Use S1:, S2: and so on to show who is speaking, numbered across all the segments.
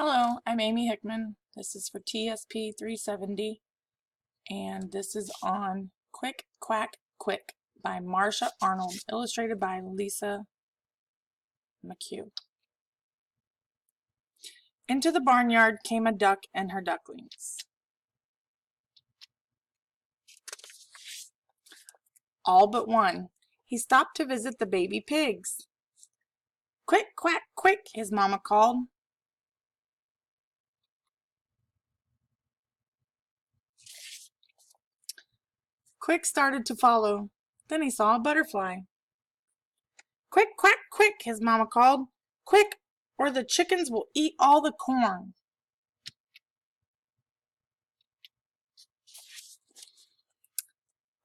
S1: Hello, I'm Amy Hickman. This is for TSP 370, and this is on Quick, Quack, Quick by Marsha Arnold, illustrated by Lisa McHugh. Into the barnyard came a duck and her ducklings. All but one. He stopped to visit the baby pigs. Quick, quack, quick, his mama called. Quick started to follow. Then he saw a butterfly. Quick, quack, quick, his mama called. Quick, or the chickens will eat all the corn.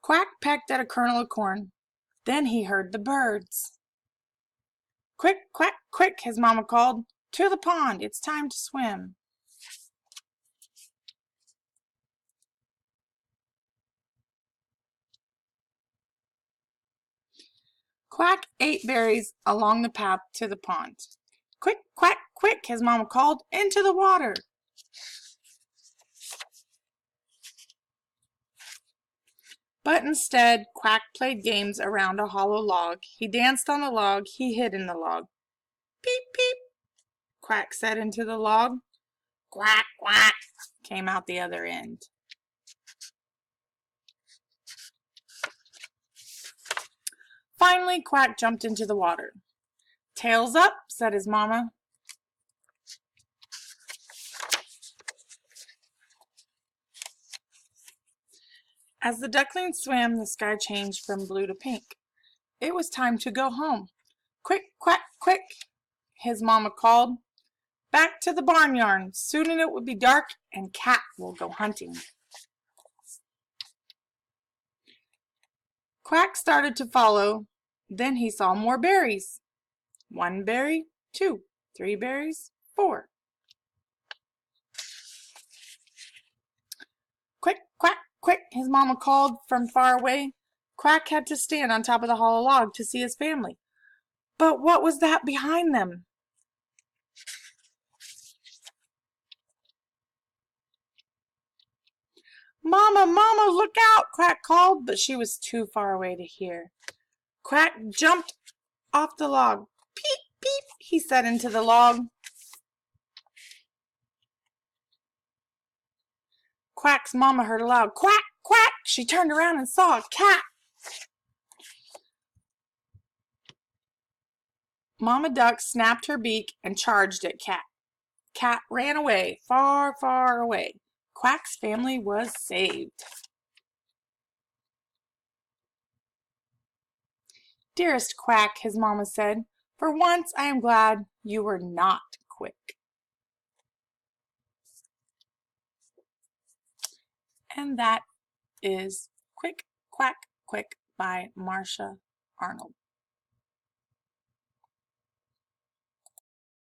S1: Quack pecked at a kernel of corn. Then he heard the birds. Quick, quack, quick, his mama called. To the pond, it's time to swim. Quack ate berries along the path to the pond. Quick, quack, quick, his mama called. Into the water. But instead, Quack played games around a hollow log. He danced on the log. He hid in the log. Peep, peep, Quack said into the log. Quack, quack, came out the other end. Finally, Quack jumped into the water. Tails up, said his mama. As the ducklings swam, the sky changed from blue to pink. It was time to go home. Quick, quack, quick, his mama called. Back to the barnyard. Soon it will be dark and Cat will go hunting. Quack started to follow. Then he saw more berries. 1 berry, 2, 3 berries, 4. Quick, quack, quick, his mama called from far away. Quack had to stand on top of the hollow log to see his family. But what was that behind them? Mama, Mama, look out, Quack called, but she was too far away to hear. Quack jumped off the log. Peep, peep, he said into the log. Quack's mama heard a loud quack, quack. She turned around and saw a cat. Mama Duck snapped her beak and charged at Cat. Cat ran away, far, far away. Quack's family was saved. Dearest Quack, his mama said, for once I am glad you were not quick. And that is Quick, Quack, Quick by Marsha Arnold.